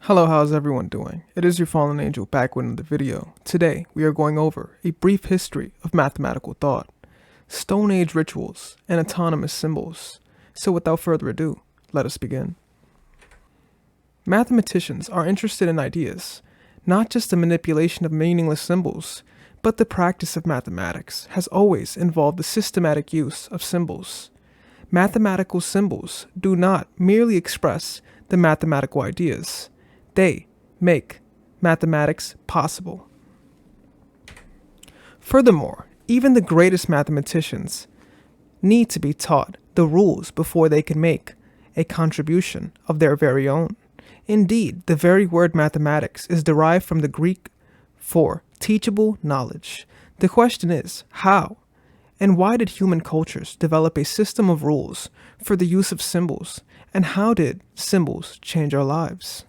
Hello, how's everyone doing? It is your fallen angel back with another video. Today, we are going over a brief history of mathematical thought, Stone Age rituals, and autonomous symbols. So without further ado, let us begin. Mathematicians are interested in ideas, not just the manipulation of meaningless symbols, but the practice of mathematics has always involved the systematic use of symbols. Mathematical symbols do not merely express the mathematical ideas. They make mathematics possible. Furthermore, even the greatest mathematicians need to be taught the rules before they can make a contribution of their very own. Indeed, the very word mathematics is derived from the Greek for teachable knowledge. The question is, how and why did human cultures develop a system of rules for the use of symbols, and how did symbols change our lives?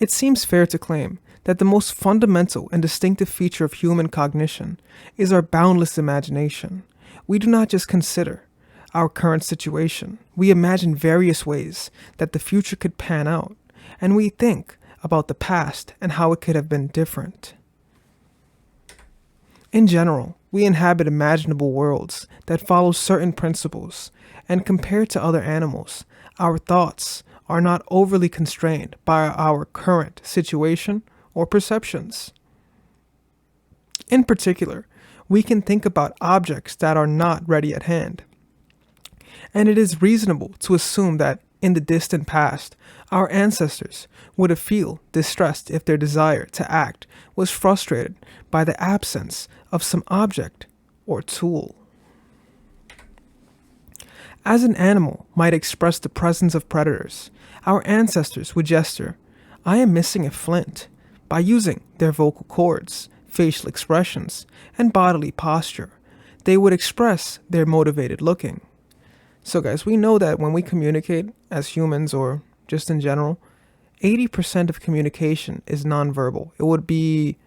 It seems fair to claim that the most fundamental and distinctive feature of human cognition is our boundless imagination. We do not just consider our current situation, we imagine various ways that the future could pan out, and we think about the past and how it could have been different. In general, we inhabit imaginable worlds that follow certain principles, and compared to other animals, our thoughts are not overly constrained by our current situation or perceptions. In particular, we can think about objects that are not ready at hand. And it is reasonable to assume that in the distant past, our ancestors would have felt distressed if their desire to act was frustrated by the absence of some object or tool. As an animal might express the presence of predators, our ancestors would gesture, "I am missing a flint," by using their vocal cords, facial expressions, and bodily posture. They would express their motivated looking. So guys, we know that when we communicate as humans or just in general, 80% of communication is nonverbal. It would be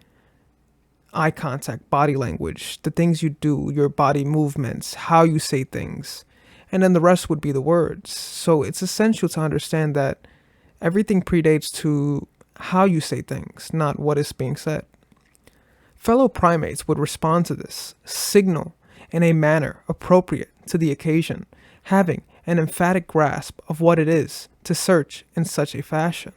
eye contact, body language, the things you do, your body movements, how you say things, and then the rest would be the words. So it's essential to understand that everything predates to how you say things, not what is being said. Fellow primates would respond to this, signal in a manner appropriate to the occasion, having an emphatic grasp of what it is to search in such a fashion.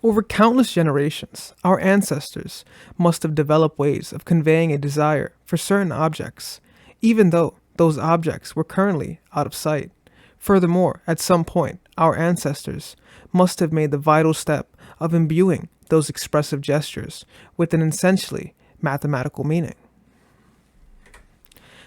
Over countless generations, our ancestors must have developed ways of conveying a desire for certain objects, even though those objects were currently out of sight. Furthermore, at some point, our ancestors must have made the vital step of imbuing those expressive gestures with an essentially mathematical meaning.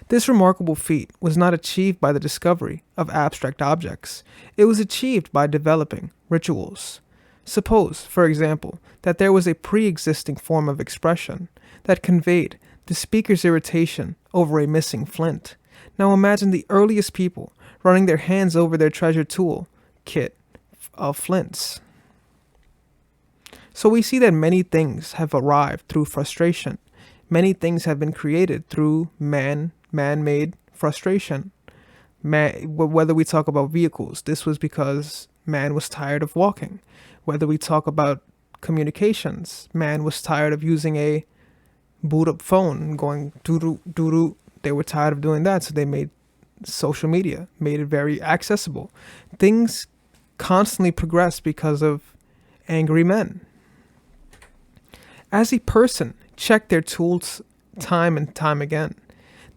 This remarkable feat was not achieved by the discovery of abstract objects. It was achieved by developing rituals. Suppose, for example, that there was a pre-existing form of expression that conveyed the speaker's irritation over a missing flint. Now imagine the earliest people running their hands over their treasured tool kit of flints. So we see that many things have arrived through frustration. Many things have been created through man-made frustration. Whether we talk about vehicles, this was because man was tired of walking. Whether we talk about communications, man was tired of using a boot-up phone going doo-doo, doo-doo. They were tired of doing that, so they made social media, made it very accessible. Things constantly progress because of angry men. As a person checked their tools time and time again,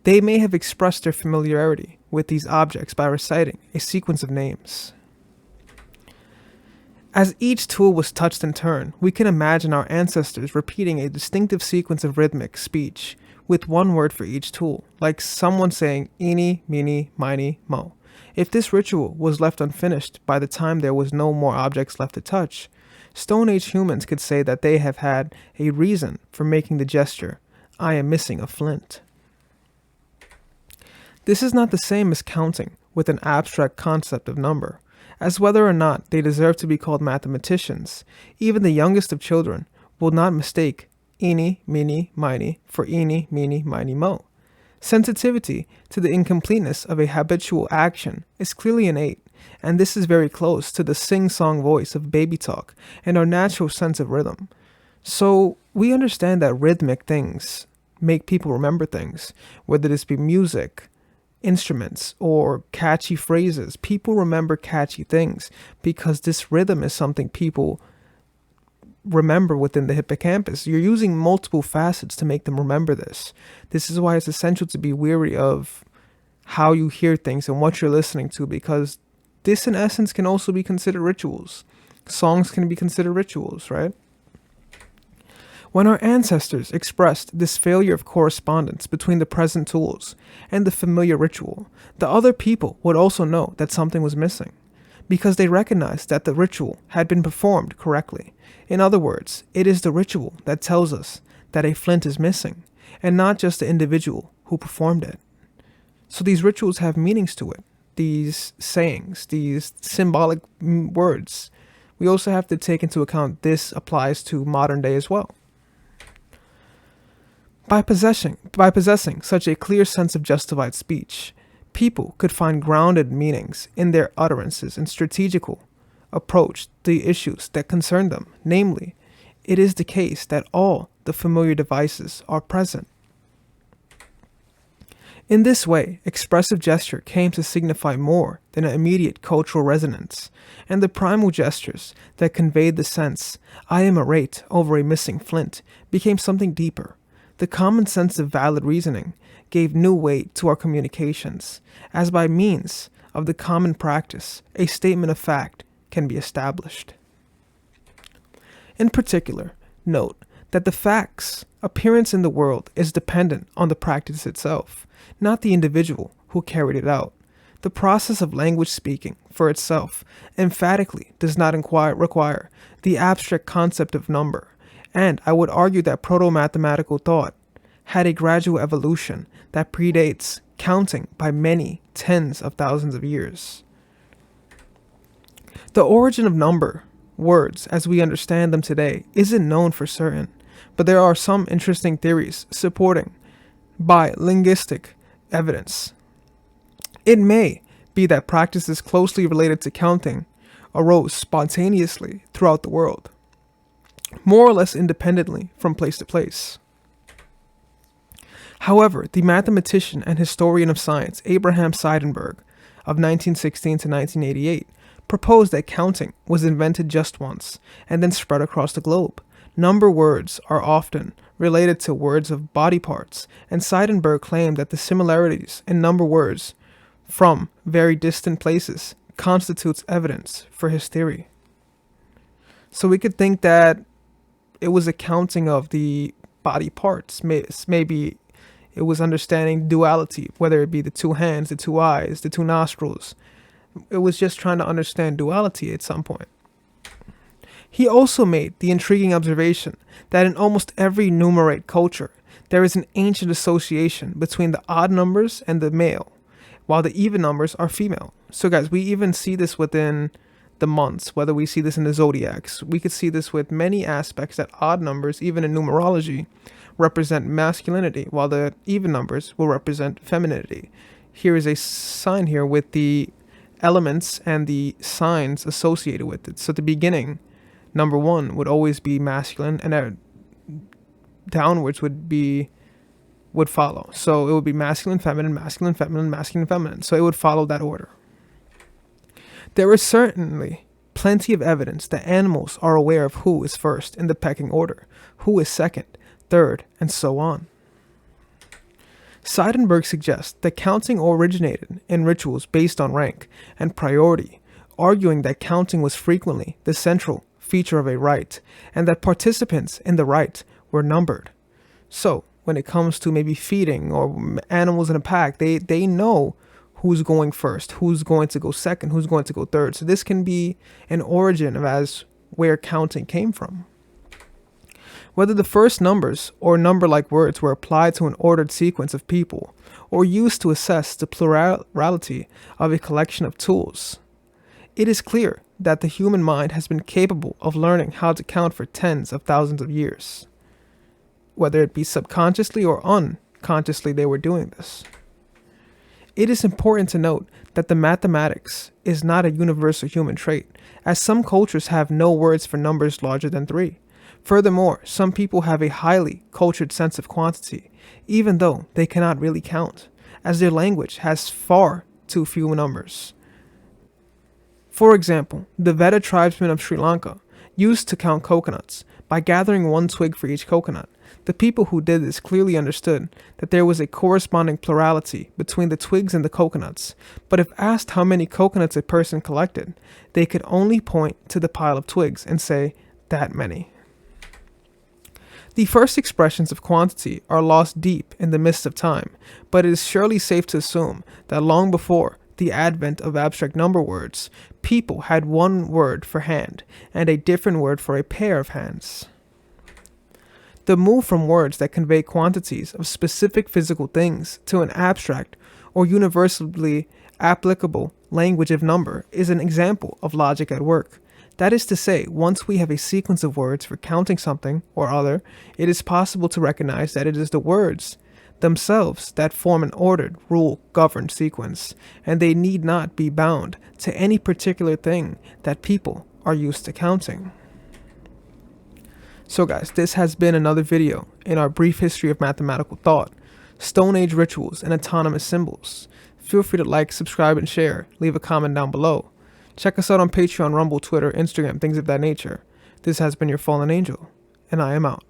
they may have expressed their familiarity with these objects by reciting a sequence of names. As each tool was touched in turn, we can imagine our ancestors repeating a distinctive sequence of rhythmic speech with one word for each tool, like someone saying eeny, meeny, miny, mo. If this ritual was left unfinished by the time there was no more objects left to touch, Stone Age humans could say that they have had a reason for making the gesture, "I am missing a flint." This is not the same as counting with an abstract concept of number. As whether or not they deserve to be called mathematicians, even the youngest of children will not mistake eeny, meeny, miny for eeny, meeny, miny, mo. Sensitivity to the incompleteness of a habitual action is clearly innate, and this is very close to the sing-song voice of baby talk and our natural sense of rhythm. So we understand that rhythmic things make people remember things, whether this be music, instruments, or catchy phrases. People remember catchy things because this rhythm is something people remember within the hippocampus. You're using multiple facets to make them remember this. This is why it's essential to be wary of how you hear things and what you're listening to, because this in essence can also be considered rituals. Songs can be considered rituals, right? When our ancestors expressed this failure of correspondence between the present tools and the familiar ritual, the other people would also know that something was missing, because they recognized that the ritual had been performed correctly. In other words, it is the ritual that tells us that a flint is missing, and not just the individual who performed it. So these rituals have meanings to it, these sayings, these symbolic words. We also have to take into account this applies to modern day as well. By possessing such a clear sense of justified speech, people could find grounded meanings in their utterances and strategical approach to the issues that concern them. Namely, it is the case that all the familiar devices are present. In this way, expressive gesture came to signify more than an immediate cultural resonance, and the primal gestures that conveyed the sense, I am irate over a missing flint, became something deeper. The common sense of valid reasoning gave new weight to our communications, as by means of the common practice, a statement of fact can be established. In particular, note that the fact's appearance in the world is dependent on the practice itself, not the individual who carried it out. The process of language speaking for itself emphatically does not require the abstract concept of number, and I would argue that proto-mathematical thought had a gradual evolution that predates counting by many tens of thousands of years. The origin of number words as we understand them today isn't known for certain, but there are some interesting theories supporting by linguistic evidence. It may be that practices closely related to counting arose spontaneously throughout the world, more or less independently from place to place. However, the mathematician and historian of science Abraham Seidenberg of 1916 to 1988 proposed that counting was invented just once and then spread across the globe. Number words are often related to words of body parts, and Seidenberg claimed that the similarities in number words from very distant places constitutes evidence for his theory. So we could think that it was a counting of the body parts. Maybe it was understanding duality, whether it be the two hands, the two eyes, the two nostrils. It was just trying to understand duality at some point. He also made the intriguing observation that in almost every numerate culture, there is an ancient association between the odd numbers and the male, while the even numbers are female. So guys, we even see this within the months, whether we see this in the zodiacs. We could see this with many aspects that odd numbers, even in numerology, represent masculinity, while the even numbers will represent femininity. Here is a sign here with the elements and the signs associated with it. So at the beginning, number 1 would always be masculine, and downwards would follow. So it would be masculine, feminine, masculine, feminine, masculine, feminine. So it would follow that order. There is certainly plenty of evidence that animals are aware of who is first in the pecking order, who is second, third, and so on. Seidenberg suggests that counting originated in rituals based on rank and priority, arguing that counting was frequently the central feature of a rite, and that participants in the rite were numbered. So, when it comes to maybe feeding or animals in a pack, they know who's going first, who's going to go second, who's going to go third. So this can be an origin of as where counting came from. Whether the first numbers or number-like words were applied to an ordered sequence of people or used to assess the plurality of a collection of tools, it is clear that the human mind has been capable of learning how to count for tens of thousands of years. Whether it be subconsciously or unconsciously, they were doing this. It is important to note that the mathematics is not a universal human trait, as some cultures have no words for numbers larger than 3. Furthermore, some people have a highly cultured sense of quantity, even though they cannot really count, as their language has far too few numbers. For example, the Veda tribesmen of Sri Lanka used to count coconuts by gathering one twig for each coconut. The people who did this clearly understood that there was a corresponding plurality between the twigs and the coconuts, but if asked how many coconuts a person collected, they could only point to the pile of twigs and say, that many. The first expressions of quantity are lost deep in the mist of time, but it is surely safe to assume that long before the advent of abstract number words, people had one word for hand and a different word for a pair of hands. The move from words that convey quantities of specific physical things to an abstract or universally applicable language of number is an example of logic at work. That is to say, once we have a sequence of words for counting something or other, it is possible to recognize that it is the words themselves that form an ordered, rule-governed sequence, and they need not be bound to any particular thing that people are used to counting. So guys, this has been another video in our brief history of mathematical thought, Stone Age rituals, and autonomous symbols. Feel free to like, subscribe, and share. Leave a comment down below. Check us out on Patreon, Rumble, Twitter, Instagram, things of that nature. This has been your Fallen Angel, and I am out.